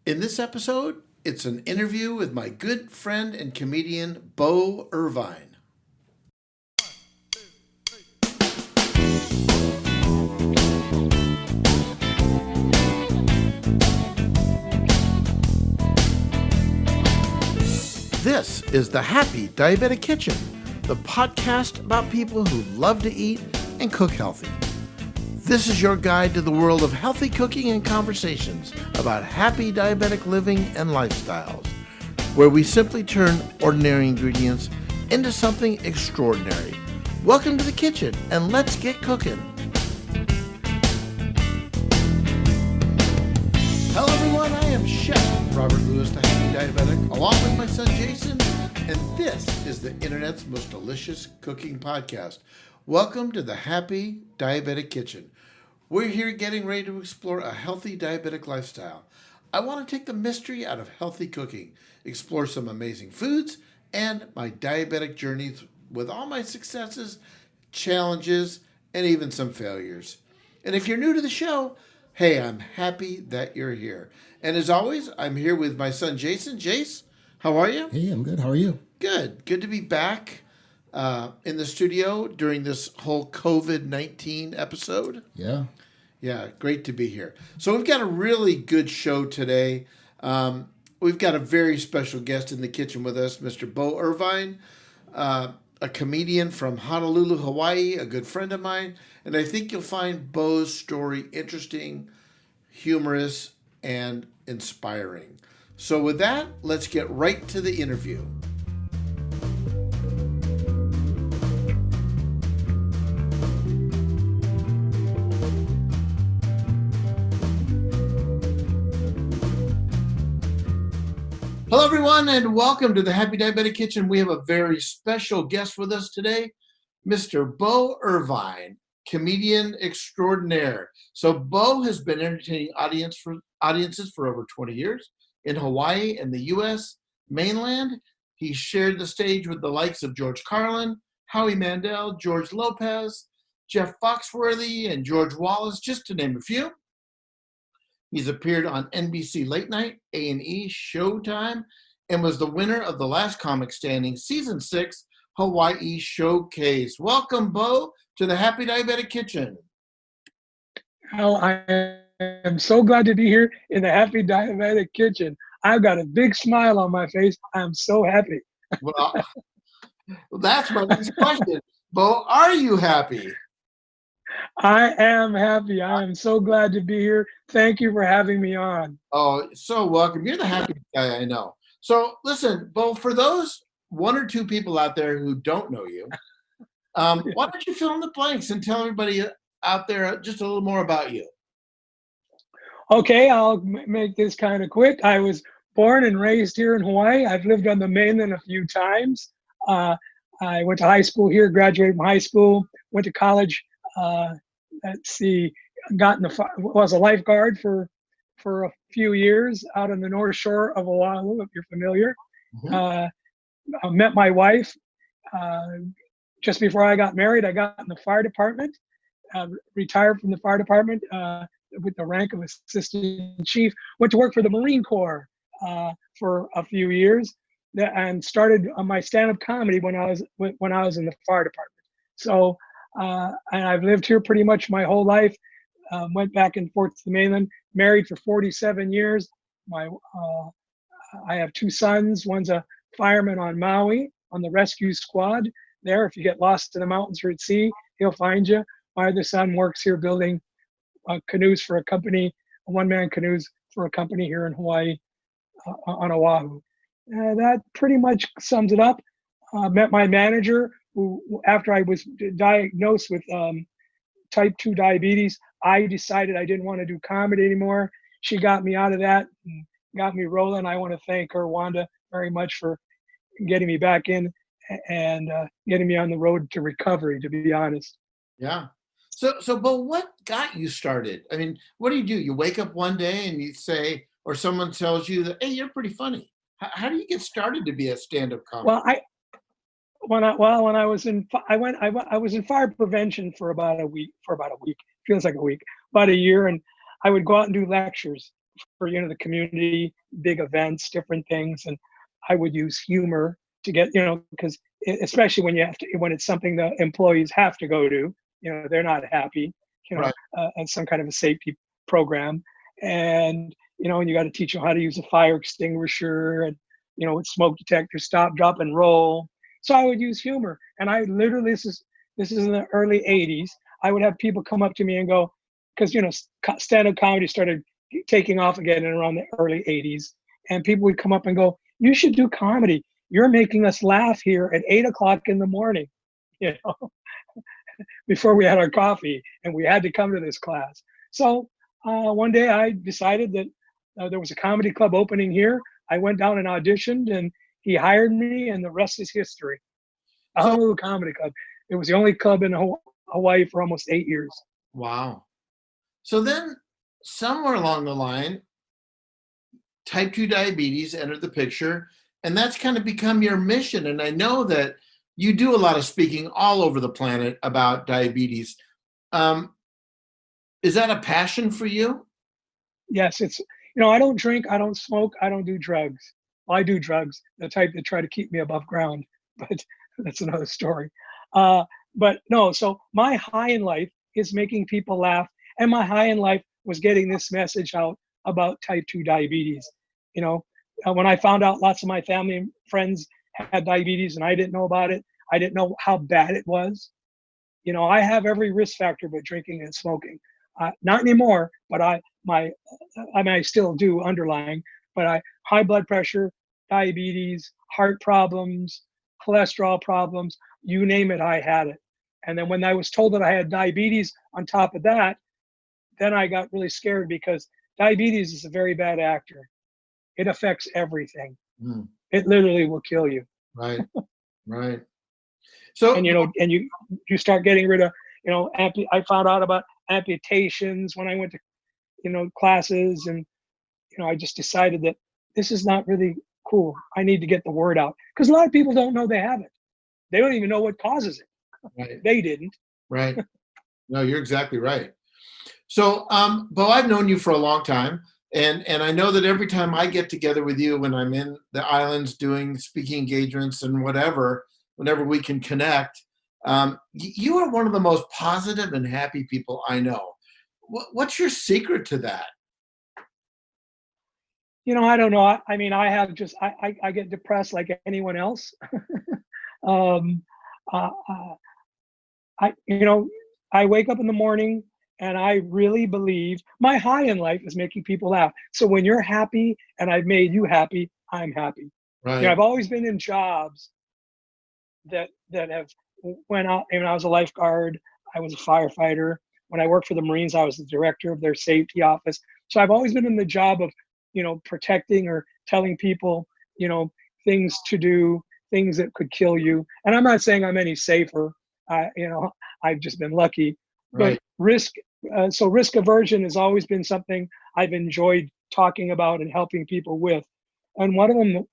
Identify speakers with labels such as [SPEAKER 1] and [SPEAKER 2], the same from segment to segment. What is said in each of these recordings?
[SPEAKER 1] In this episode, it's an interview with my good friend and comedian, Bo Irvine. This is the Happy Diabetic Kitchen, the podcast about people who love to eat and cook healthy. This is your guide to the world of healthy cooking and conversations about happy diabetic living and lifestyles, where we simply turn ordinary ingredients into something extraordinary. Welcome to the kitchen, and let's get cooking. Hello everyone, I am Chef Robert Lewis, the Happy Diabetic, along with my son Jason, and this is the internet's most delicious cooking podcast. Welcome to the Happy Diabetic Kitchen. We're here getting ready to explore a healthy diabetic lifestyle. I want to take the mystery out of healthy cooking, explore some amazing foods, and my diabetic journey with all my successes, challenges, and even some failures. And if you're new to the show, hey, I'm happy that you're here. And as always, I'm here with my son Jason. Jace, how are you?
[SPEAKER 2] Hey, I'm good. How are you?
[SPEAKER 1] Good. Good to be back in the studio during this whole COVID-19 episode. Yeah, great to be here. So we've got a really good show today. We've got a very special guest in the kitchen with us, Mr. Bo Irvine, a comedian from Honolulu, Hawaii, a good friend of mine. And I think you'll find Bo's story interesting, humorous, and inspiring. So with that, let's get right to the interview. Hello, everyone, and welcome to the Happy Diabetic Kitchen. We have a very special guest with us today, Mr. Bo Irvine, comedian extraordinaire. So Bo has been entertaining audiences for over 20 years in Hawaii and the U.S. mainland. He shared the stage with the likes of George Carlin, Howie Mandel, George Lopez, Jeff Foxworthy, and George Wallace, just to name a few. He's appeared on NBC Late Night, A&E, Showtime, and was the winner of The Last Comic Standing Season 6 Hawaii Showcase. Welcome, Bo, to the Happy Diabetic Kitchen.
[SPEAKER 3] Oh, I am so glad to be here in the Happy Diabetic Kitchen. I've got a big smile on my face. I'm so happy.
[SPEAKER 1] Well, that's my next question. Bo, are you happy?
[SPEAKER 3] I am happy. I am so glad to be here. Thank you for having me on.
[SPEAKER 1] Oh, so welcome. You're the happiest guy I know. So listen, Bo, for those one or two people out there who don't know you, why don't you fill in the blanks and tell everybody out there just a little more about you?
[SPEAKER 3] Okay, I'll make this kind of quick. I was born and raised here in Hawaii. I've lived on the mainland a few times. I went to high school here, graduated from high school, went to college. Was a lifeguard for a few years out on the North Shore of Oahu, if you're familiar.
[SPEAKER 1] Mhm.
[SPEAKER 3] I met my wife just before I got married. I got in the fire department, retired from the fire department with the rank of assistant chief. Went to work for the Marine Corps for a few years, and started on my stand-up comedy when I was in the fire department. So. And I've lived here pretty much my whole life. Went back and forth to the mainland. Married for 47 years. I have two sons. One's a fireman on Maui on the rescue squad there. If you get lost in the mountains or at sea, he'll find you. My other son works here building canoes for a company, one-man canoes for a company here in Hawaii on Oahu. That pretty much sums it up. Met my manager, who, after I was diagnosed with type 2 diabetes, I decided I didn't want to do comedy anymore. She got me out of that and got me rolling. I want to thank her, Wanda, very much for getting me back in and getting me on the road to recovery, to be honest.
[SPEAKER 1] Yeah. So, Bo, what got you started? I mean, what do? You wake up one day and you say, or someone tells you that, hey, you're pretty funny. How do you get started to be a stand-up comic?
[SPEAKER 3] Well, I was in fire prevention for about a week. Feels like a week, about a year, and I would go out and do lectures. for the community, big events, different things, and I would use humor to get because especially when when it's something the employees have to go to, they're not happy,
[SPEAKER 1] Right.
[SPEAKER 3] and some kind of a safety program, and you got to teach them how to use a fire extinguisher and with smoke detector, stop, drop, and roll. So I would use humor, and I literally this is in the early '80s. I would have people come up to me and go, because stand-up comedy started taking off again in around the early '80s, and people would come up and go, "You should do comedy. You're making us laugh here at 8 o'clock in the morning," you know, before we had our coffee, and we had to come to this class. So one day I decided that there was a comedy club opening here. I went down and auditioned, and he hired me, and the rest is history.
[SPEAKER 1] So,
[SPEAKER 3] Honolulu Comedy Club. It was the only club in Hawaii for almost 8 years.
[SPEAKER 1] wow. So then somewhere along the line, type 2 diabetes entered the picture, and that's kind of become your mission. And I know that you do a lot of speaking all over the planet about diabetes. Um, is that a passion for you?
[SPEAKER 3] Yes, I don't drink, I don't smoke, I don't do drugs. Well, I do drugs, the type that try to keep me above ground, but that's another story. But no, so my high in life is making people laugh, and my high in life was getting this message out about type 2 diabetes. When I found out lots of my family and friends had diabetes and I didn't know about it, I didn't know how bad it was. I have every risk factor but drinking and smoking. Not anymore, but I still do underlying, but high blood pressure, diabetes, heart problems, cholesterol problems, you name it, I had it. And then when I was told that I had diabetes on top of that, then I got really scared because diabetes is a very bad actor. It affects everything.
[SPEAKER 1] Mm,
[SPEAKER 3] It literally will kill you.
[SPEAKER 1] right, right. So,
[SPEAKER 3] And you start getting rid of, I found out about amputations when I went to classes, and I just decided that this is not really cool. I need to get the word out because a lot of people don't know they have it. They don't even know what causes it.
[SPEAKER 1] right,
[SPEAKER 3] They didn't.
[SPEAKER 1] right. No, you're exactly right. So, Bo, I've known you for a long time, and I know that every time I get together with you when I'm in the islands doing speaking engagements and whatever, whenever we can connect, you are one of the most positive and happy people I know. What's your secret to that?
[SPEAKER 3] I don't know. I mean, I have just I get depressed like anyone else. um, uh, uh, I wake up in the morning and I really believe my high in life is making people laugh. So when you're happy and I've made you happy, I'm happy.
[SPEAKER 1] Right,
[SPEAKER 3] I've always been in jobs that have went out. And I was a lifeguard, I was a firefighter. When I worked for the Marines, I was the director of their safety office. So I've always been in the job of, protecting or telling people, things to do, things that could kill you. And I'm not saying I'm any safer. I've just been lucky. But
[SPEAKER 1] right,
[SPEAKER 3] so risk aversion has always been something I've enjoyed talking about and helping people with. And one of them,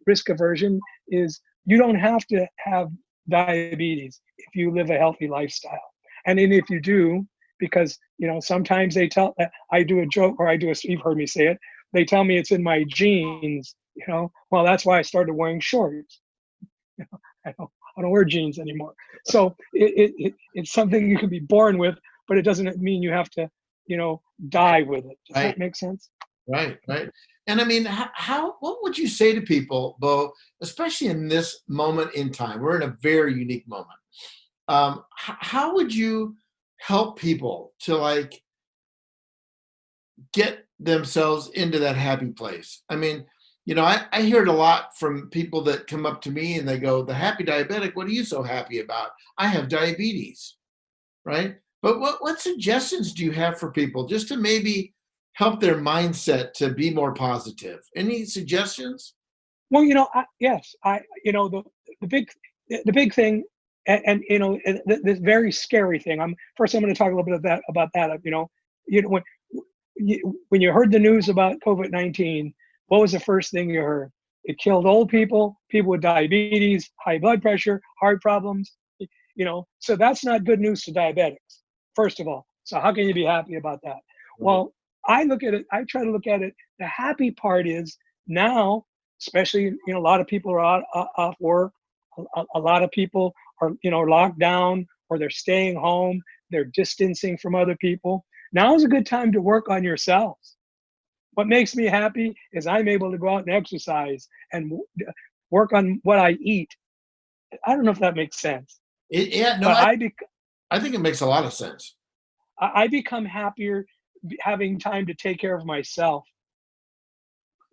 [SPEAKER 3] risk aversion, is you don't have to have diabetes if you live a healthy lifestyle. And then if you do, because sometimes they tell, I do a joke, or you've heard me say it, they tell me it's in my genes. Well, that's why I started wearing shorts. I don't wear jeans anymore. So it's something you can be born with, but it doesn't mean you have to die with it. Does
[SPEAKER 1] right,
[SPEAKER 3] that make sense?
[SPEAKER 1] right. And I mean, what would you say to people, Bo, especially in this moment in time? We're in a very unique moment. How would you help people to get themselves into that happy place? I mean, I hear it a lot from people that come up to me and they go, "The happy diabetic, what are you so happy about? I have diabetes," right? But what suggestions do you have for people just to maybe help their mindset to be more positive? Any suggestions?
[SPEAKER 3] Well, yes, the big the big thing, and the very scary thing. I'm going to talk a little bit about that. When when you heard the news about COVID-19, what was the first thing you heard? It killed old people, people with diabetes, high blood pressure, heart problems. So that's not good news to diabetics, first of all. So how can you be happy about that?
[SPEAKER 1] Right.
[SPEAKER 3] Well, I look at it, I try to look at it. The happy part is now, especially, a lot of people are off work. A lot of people are, locked down, or they're staying home. They're distancing from other people. Now is a good time to work on yourselves. What makes me happy is I'm able to go out and exercise and work on what I eat. I don't know if that makes sense,
[SPEAKER 1] Yeah, no,
[SPEAKER 3] but
[SPEAKER 1] I think it makes a lot of sense.
[SPEAKER 3] I become happier having time to take care of myself,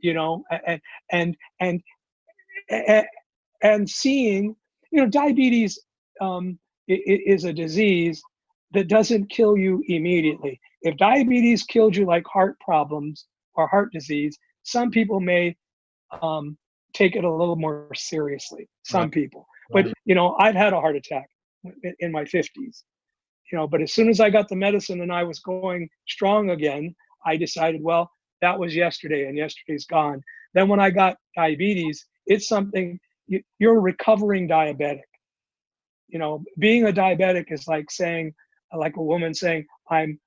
[SPEAKER 3] and and and and, and seeing, diabetes is a disease that doesn't kill you immediately. If diabetes killed you like heart problems or heart disease, some people may take it a little more seriously.
[SPEAKER 1] Right,
[SPEAKER 3] Some people, but
[SPEAKER 1] right.
[SPEAKER 3] I've had a heart attack in my 50s. But as soon as I got the medicine and I was going strong again, I decided, well, that was yesterday and yesterday's gone. Then when I got diabetes, it's something, you're a recovering diabetic. Being a diabetic is like saying, like a woman saying, I'm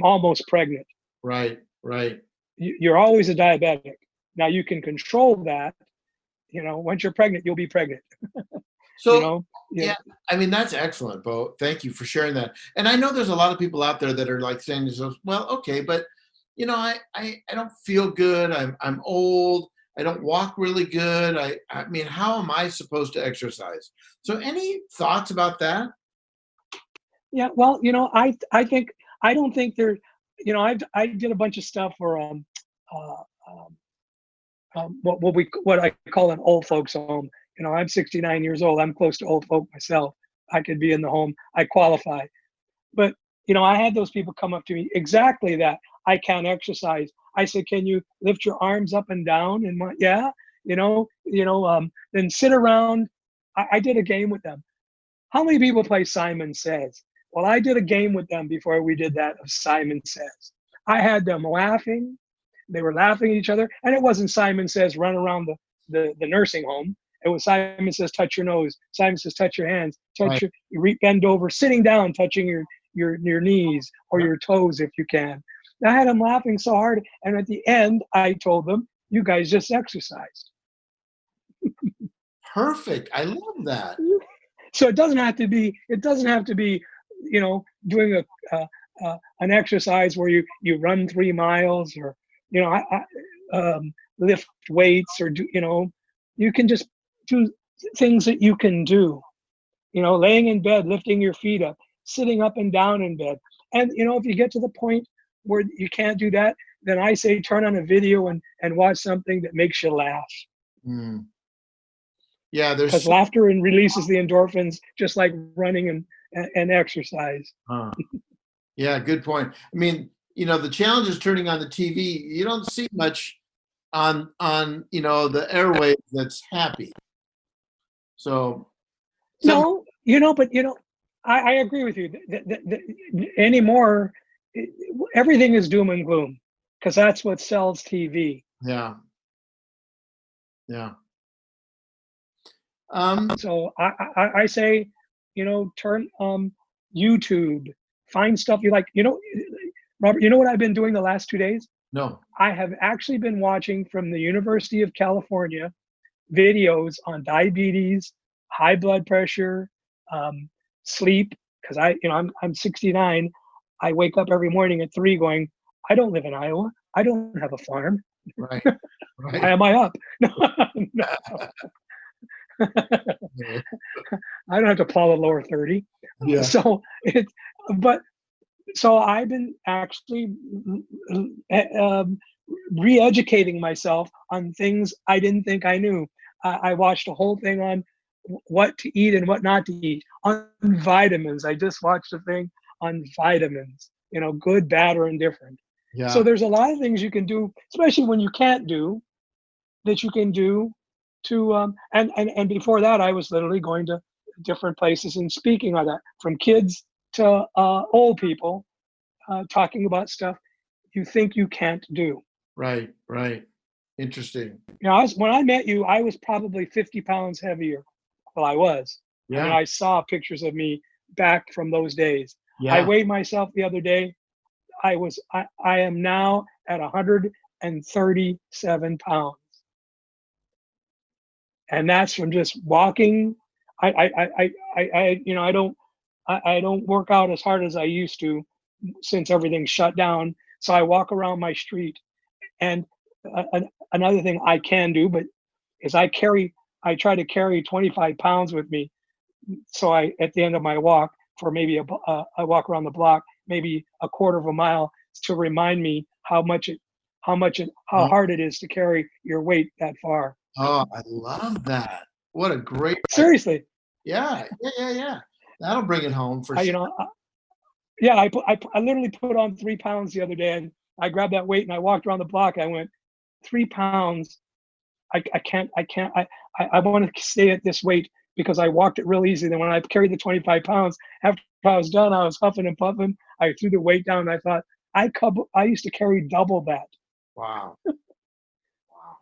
[SPEAKER 3] almost pregnant.
[SPEAKER 1] Right, right.
[SPEAKER 3] You're always a diabetic. Now you can control that. Once you're pregnant, you'll be pregnant. you
[SPEAKER 1] So,
[SPEAKER 3] know, yeah.
[SPEAKER 1] yeah, I mean, that's excellent, Bo. Thank you for sharing that. And I know there's a lot of people out there that are like saying to themselves, well, okay, but I don't feel good. I'm old. I don't walk really good. I mean, how am I supposed to exercise? So any thoughts about that?
[SPEAKER 3] Yeah, well, I think I don't think there, I did a bunch of stuff for uh, um, what I call an old folks home. I'm 69 years old. I'm close to old folk myself. I could be in the home. I qualify, but I had those people come up to me exactly that. I can't exercise. I said, can you lift your arms up and down? And yeah, then sit around. I did a game with them. How many people play Simon Says? Well, I did a game with them before we did that of Simon Says. I had them laughing. They were laughing at each other. And it wasn't Simon Says run around the nursing home. It was Simon Says touch your nose. Simon Says touch your hands.
[SPEAKER 1] Right.
[SPEAKER 3] You bend over, sitting down, touching your knees or your toes if you can. I had them laughing so hard. And at the end, I told them, you guys just exercised.
[SPEAKER 1] Perfect. I love that.
[SPEAKER 3] So it doesn't have to be doing an exercise where you run 3 miles, or lift weights, or do you can just do things that you can do, laying in bed, lifting your feet up, sitting up and down in bed. And if you get to the point where you can't do that, then I say turn on a video and watch something that makes you laugh.
[SPEAKER 1] Mm. Yeah,
[SPEAKER 3] Because laughter releases the endorphins, just like running and exercise.
[SPEAKER 1] Yeah, good point. I mean, the challenge is turning on the TV. You don't see much on the airwaves that's happy. So
[SPEAKER 3] No, but I agree with you. Anymore, everything is doom and gloom, because that's what sells TV.
[SPEAKER 1] yeah, yeah.
[SPEAKER 3] So I say, turn YouTube, find stuff you like. Robert, you know what I've been doing the last 2 days?
[SPEAKER 1] No.
[SPEAKER 3] I have actually been watching from the University of California videos on diabetes, high blood pressure, sleep. Because I'm 69. I wake up every morning at 3 going, I don't live in Iowa. I don't have a farm.
[SPEAKER 1] Right.
[SPEAKER 3] Why am I up? No. I don't have to plow the lower 30.
[SPEAKER 1] Yeah.
[SPEAKER 3] So I've been actually re-educating myself on things I didn't think I knew. I watched a whole thing on what to eat and what not to eat, on vitamins. I just watched a thing on vitamins, good, bad, or indifferent.
[SPEAKER 1] Yeah.
[SPEAKER 3] So there's a lot of things you can do, especially when you can't do, that you can do to and before that I was literally going to different places and speaking on that, from kids to old people, talking about stuff you think you can't do.
[SPEAKER 1] Right. Interesting.
[SPEAKER 3] When I met you, I was probably 50 pounds heavier. Well, I was.
[SPEAKER 1] Yeah.
[SPEAKER 3] I mean, I saw pictures of me back from those days.
[SPEAKER 1] Yeah.
[SPEAKER 3] I weighed myself the other day. I am now at 137 pounds. And that's from just walking. I don't work out as hard as I used to since everything's shut down. So I walk around my street. And another thing I can do, but is I try to carry 25 pounds with me. So at the end of my walk, for maybe I walk around the block, maybe a quarter of a mile, to remind me how
[SPEAKER 1] Oh,
[SPEAKER 3] hard it is to carry your weight that far.
[SPEAKER 1] oh, I love that. What a great idea.
[SPEAKER 3] Seriously,
[SPEAKER 1] Yeah. That'll bring it home for
[SPEAKER 3] you
[SPEAKER 1] sure.
[SPEAKER 3] know, yeah, I literally put on 3 pounds the other day, and I grabbed that weight and I walked around the block. I went 3 pounds. I can't. I want to stay at this weight because I walked it real easy. Then when I carried the 25 pounds, after I was done, I was huffing and puffing. I threw the weight down, and I thought I used to carry double that.
[SPEAKER 1] Wow. Wow.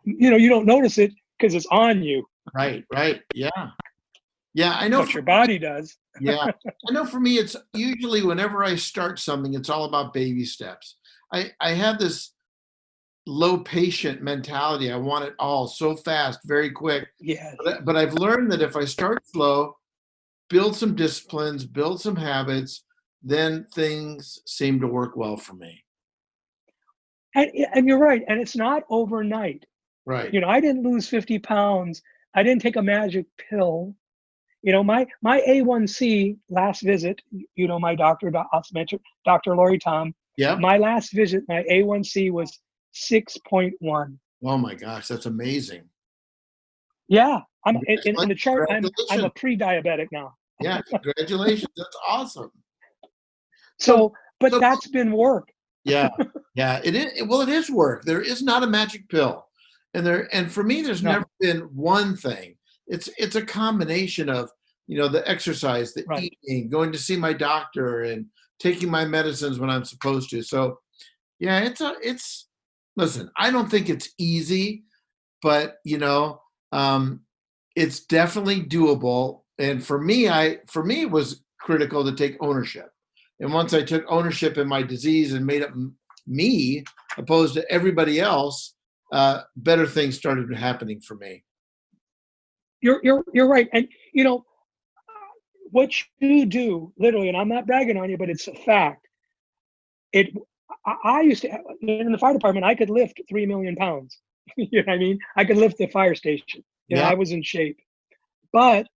[SPEAKER 3] You don't notice it because it's on you,
[SPEAKER 1] Right. Yeah. Yeah. I know.
[SPEAKER 3] but your body does.
[SPEAKER 1] Yeah. I know for me, it's usually whenever I start something, it's all about baby steps. I have this low patient mentality. I want it all so fast, very quick.
[SPEAKER 3] Yes.
[SPEAKER 1] But I've learned that if I start slow, build some disciplines, build some habits, then things seem to work well for me.
[SPEAKER 3] And you're right. And it's not overnight.
[SPEAKER 1] Right.
[SPEAKER 3] I didn't lose 50 pounds. I didn't take a magic pill. My A1C last visit, my doctor, Dr. Lori Tom,
[SPEAKER 1] Yep.
[SPEAKER 3] my last visit, my A1C was 6.1.
[SPEAKER 1] Oh my gosh, that's amazing.
[SPEAKER 3] Yeah. I'm in the chart. I'm a
[SPEAKER 1] Congratulations.
[SPEAKER 3] pre-diabetic now.
[SPEAKER 1] Yeah, congratulations. That's awesome.
[SPEAKER 3] So, but
[SPEAKER 1] so-
[SPEAKER 3] that's been work.
[SPEAKER 1] Yeah. It is. Well, it is work. There is not a magic pill, and for me, there's
[SPEAKER 3] No.
[SPEAKER 1] never been one thing. It's a combination of the exercise, the
[SPEAKER 3] Right.
[SPEAKER 1] eating, going to see my doctor, and taking my medicines when I'm supposed to. So, yeah, it's. Listen, I don't think it's easy, but it's definitely doable. And for me, it was critical to take ownership. And once I took ownership in my disease and made it me opposed to everybody else, better things started happening for me.
[SPEAKER 3] You're right. And what you do, literally, and I'm not bragging on you, but it's a fact. I used to, in the fire department, I could lift 3 million pounds. You know what I mean? I could lift the fire station.
[SPEAKER 1] Yeah.
[SPEAKER 3] I was in shape. But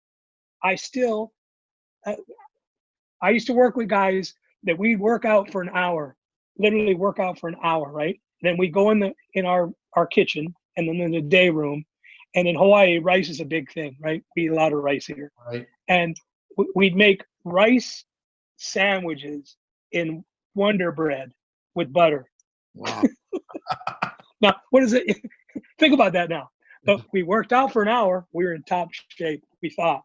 [SPEAKER 3] I still, I used to work with guys that we'd work out for an hour, literally work out for an hour, right? Then we go in our kitchen, and then in the day room. And in Hawaii, rice is a big thing, right? We eat a lot of rice here.
[SPEAKER 1] Right.
[SPEAKER 3] And we'd make rice sandwiches in Wonder Bread with butter.
[SPEAKER 1] Wow.
[SPEAKER 3] Now, what is it? Think about that now. But we worked out for an hour. We were in top shape, we thought.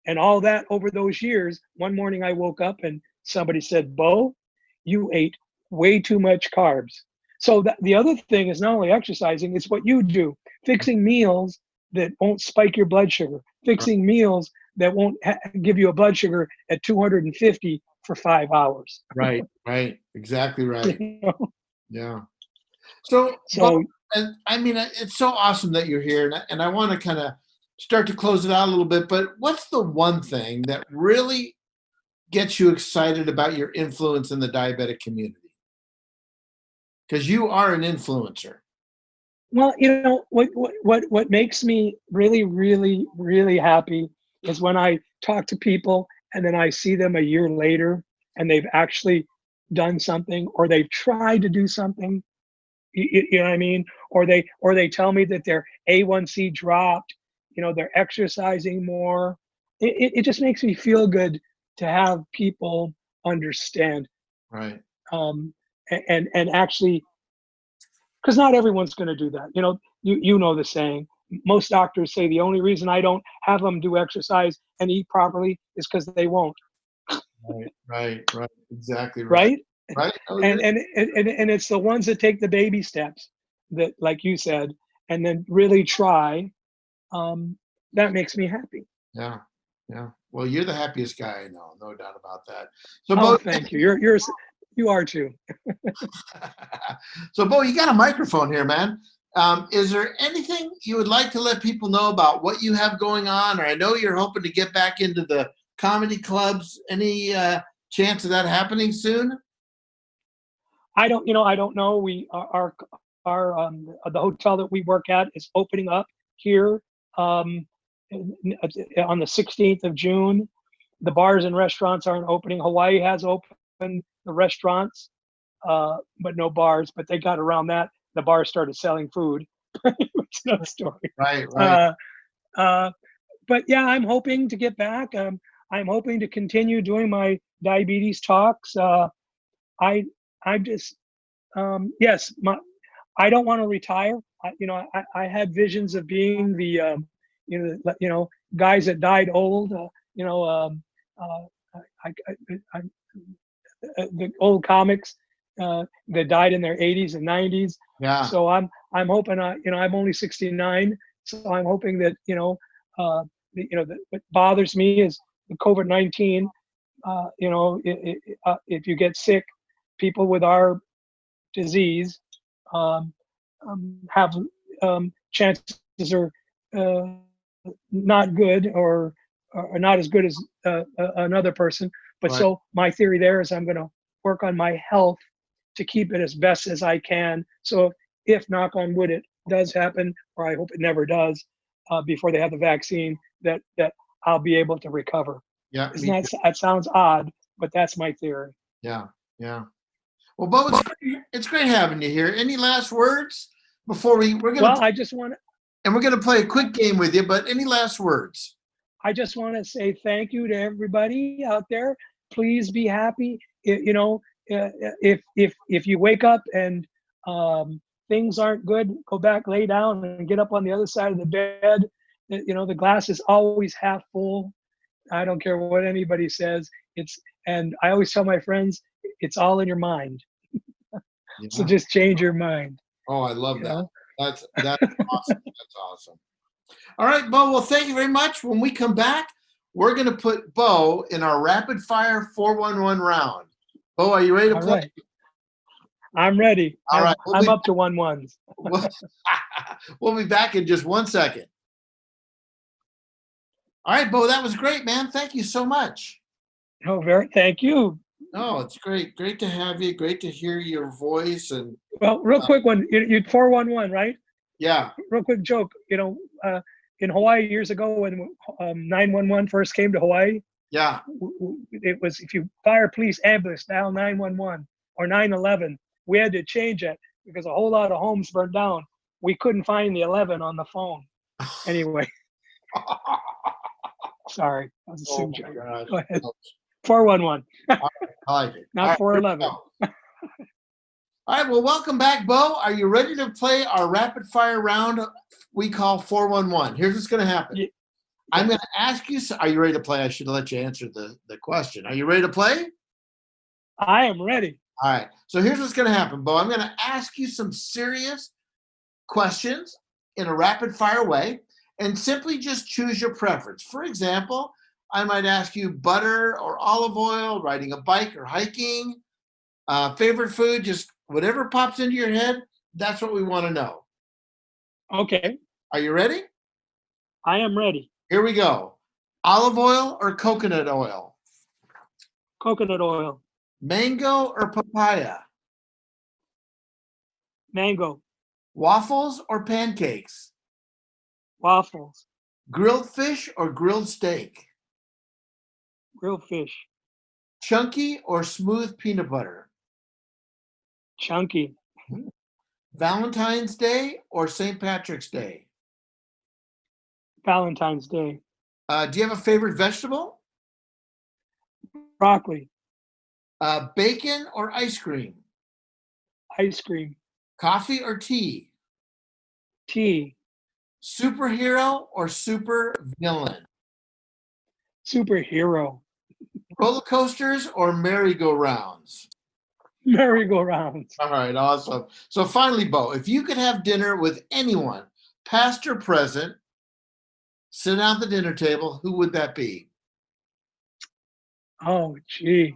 [SPEAKER 3] And all that over those years, one morning I woke up and somebody said, Bo, you ate way too much carbs. So the other thing is not only exercising, it's what you do. Fixing meals that won't spike your blood sugar. Fixing meals that won't give you a blood sugar at 250 for 5 hours.
[SPEAKER 1] Right. Exactly right.
[SPEAKER 3] You know?
[SPEAKER 1] Yeah. So
[SPEAKER 3] So
[SPEAKER 1] and I mean, it's so awesome that you're here, and I want to kind of start to close it out a little bit. But what's the one thing that really gets you excited about your influence in the diabetic community? Because you are an influencer.
[SPEAKER 3] well, what makes me really, really, really happy is when I talk to people and then I see them a year later and they've actually done something, or they've tried to do something. You know what I mean? Or they tell me that their A1C dropped. They're exercising more. It just makes me feel good to have people understand.
[SPEAKER 1] Right.
[SPEAKER 3] And actually, because not everyone's going to do that. You know the saying. Most doctors say the only reason I don't have them do exercise and eat properly is because they won't.
[SPEAKER 1] Right. Exactly
[SPEAKER 3] Right.
[SPEAKER 1] Right.
[SPEAKER 3] And it's the ones that take the baby steps that, like you said, and then really try. That makes me happy.
[SPEAKER 1] Yeah. Well, you're the happiest guy I know, no doubt about that. So,
[SPEAKER 3] Oh, thank you. You're You are too.
[SPEAKER 1] So, Bo, you got a microphone here, man. Is there anything you would like to let people know about what you have going on? Or I know you're hoping to get back into the comedy clubs. Any chance of that happening soon?
[SPEAKER 3] I don't know. We our the hotel that we work at is opening up here on the 16th of June. The bars and restaurants aren't opening. Hawaii has opened the restaurants, but no bars. But they got around that. The bars started selling food. It's another story.
[SPEAKER 1] Right, right.
[SPEAKER 3] But yeah, I'm hoping to get back. I'm hoping to continue doing my diabetes talks. I'm just yes, I don't want to retire. I had visions of being the guys that died old. The old comics that died in their 80s and 90s.
[SPEAKER 1] Yeah.
[SPEAKER 3] So I'm hoping I'm only 69, so I'm hoping that what bothers me is the COVID-19. If you get sick, people with our disease have chances are not good or not as good as another person. But
[SPEAKER 1] Right.
[SPEAKER 3] So my theory there is I'm going to work on my health to keep it as best as I can. So if knock on wood it does happen, or I hope it never does, before they have the vaccine, that I'll be able to recover.
[SPEAKER 1] Yeah.
[SPEAKER 3] That sounds odd, but that's my theory.
[SPEAKER 1] Yeah. Yeah. Well, Bo, it's great having you here. Any last words before we're gonna?
[SPEAKER 3] Well,
[SPEAKER 1] we're gonna play a quick game with you. But any last words?
[SPEAKER 3] I just want to say thank you to everybody out there. Please be happy. If you wake up and things aren't good, go back, lay down, and get up on the other side of the bed. The glass is always half full. I don't care what anybody says. And I always tell my friends, it's all in your mind.
[SPEAKER 1] Yeah.
[SPEAKER 3] So just change your mind.
[SPEAKER 1] Oh, I love that. That's awesome. That's awesome. All right, Bo. Well, thank you very much. When we come back, we're going to put Bo in our rapid fire 411 round. Bo, are you ready to play?
[SPEAKER 3] Right. I'm ready.
[SPEAKER 1] All right.
[SPEAKER 3] I'm up to 1-1s.
[SPEAKER 1] We'll be back in just 1 second. All right, Bo, that was great, man. Thank you so much.
[SPEAKER 3] Oh, thank you.
[SPEAKER 1] Oh, it's great. Great to have you. Great to hear your voice. And
[SPEAKER 3] well, real quick one. You 411, right?
[SPEAKER 1] Yeah.
[SPEAKER 3] Real quick joke. In Hawaii years ago when 911 first came to Hawaii.
[SPEAKER 1] Yeah.
[SPEAKER 3] It was if you fire police ambulance, dial 911 or 911. We had to change it because a whole lot of homes burned down. We couldn't find the 11 on the phone. Anyway. Sorry, that was a silly joke. Go ahead. 411.
[SPEAKER 1] I like it.
[SPEAKER 3] Not 411.
[SPEAKER 1] All right, well, welcome back, Bo. Are you ready to play our rapid fire round we call 411? Here's what's going to happen. Yeah. I'm going to ask you, are you ready to play? I should have let you answer the question. Are you ready to play?
[SPEAKER 3] I am ready.
[SPEAKER 1] All right, so here's what's going to happen, Bo. I'm going to ask you some serious questions in a rapid fire way, and simply just choose your preference. For example, I might ask you butter or olive oil, riding a bike or hiking, favorite food, just whatever pops into your head. That's what we want to know.
[SPEAKER 3] Okay.
[SPEAKER 1] Are you ready?
[SPEAKER 3] I am ready.
[SPEAKER 1] Here we go. Olive oil or coconut oil?
[SPEAKER 3] Coconut oil.
[SPEAKER 1] Mango or papaya?
[SPEAKER 3] Mango.
[SPEAKER 1] Waffles or pancakes?
[SPEAKER 3] Waffles.
[SPEAKER 1] Grilled fish or grilled steak?
[SPEAKER 3] Grilled fish.
[SPEAKER 1] Chunky or smooth peanut butter?
[SPEAKER 3] Chunky.
[SPEAKER 1] Valentine's Day or St. Patrick's Day?
[SPEAKER 3] Valentine's Day.
[SPEAKER 1] Do you have a favorite vegetable?
[SPEAKER 3] Broccoli.
[SPEAKER 1] Bacon or ice cream?
[SPEAKER 3] Ice cream.
[SPEAKER 1] Coffee or tea?
[SPEAKER 3] Tea.
[SPEAKER 1] Superhero or super villain?
[SPEAKER 3] Superhero.
[SPEAKER 1] Roller coasters or merry-go-rounds?
[SPEAKER 3] Merry-go-rounds.
[SPEAKER 1] All right, awesome. So finally, Bo, if you could have dinner with anyone, past or present, sit down at the dinner table, who would that be?
[SPEAKER 3] Oh, gee.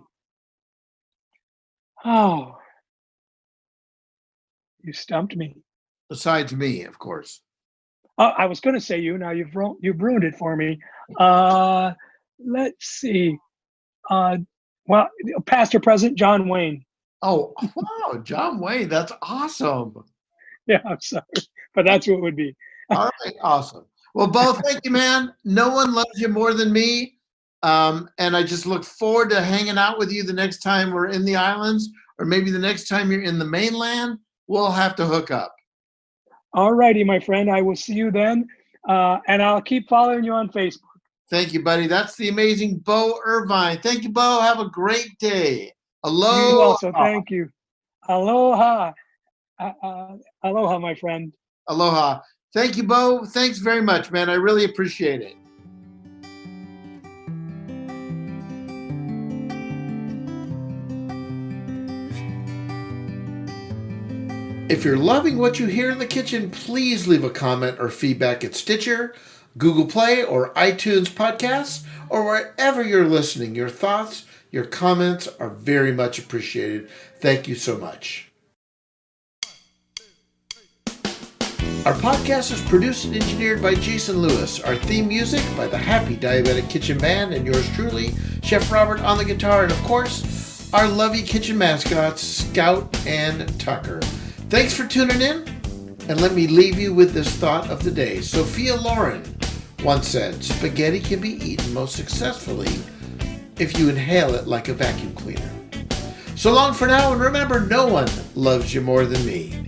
[SPEAKER 3] Oh, you stumped me.
[SPEAKER 1] Besides me, of course.
[SPEAKER 3] I was going to say you. Now you've ruined it for me. Uh, let's see. Uh, well, past or present, John Wayne.
[SPEAKER 1] Oh, wow, John Wayne, that's awesome.
[SPEAKER 3] Yeah, I'm sorry, but that's what it would be.
[SPEAKER 1] All right, awesome. Well, Bo, thank you, man. No one loves you more than me. And I just look forward to hanging out with you the next time we're in the islands, or maybe the next time you're in the mainland. We'll have to hook up.
[SPEAKER 3] All righty, my friend. I will see you then, and I'll keep following you on Facebook.
[SPEAKER 1] Thank you, buddy. That's the amazing Bo Irvine. Thank you, Bo. Have a great day.
[SPEAKER 3] You
[SPEAKER 1] Aloha.
[SPEAKER 3] also. Thank you. Aloha. Aloha, my friend.
[SPEAKER 1] Aloha. Thank you, Bo. Thanks very much, man. I really appreciate it. If you're loving what you hear in the kitchen, please leave a comment or feedback at Stitcher, Google Play, or iTunes podcasts, or wherever you're listening. Your thoughts, your comments are very much appreciated. Thank you so much. Our podcast is produced and engineered by Jason Lewis. Our theme music by the Happy Diabetic Kitchen Band and yours truly, Chef Robert on the guitar, and of course, our lovey kitchen mascots, Scout and Tucker. Thanks for tuning in, and let me leave you with this thought of the day. Sophia Loren once said, spaghetti can be eaten most successfully if you inhale it like a vacuum cleaner. So long for now, and remember, no one loves you more than me.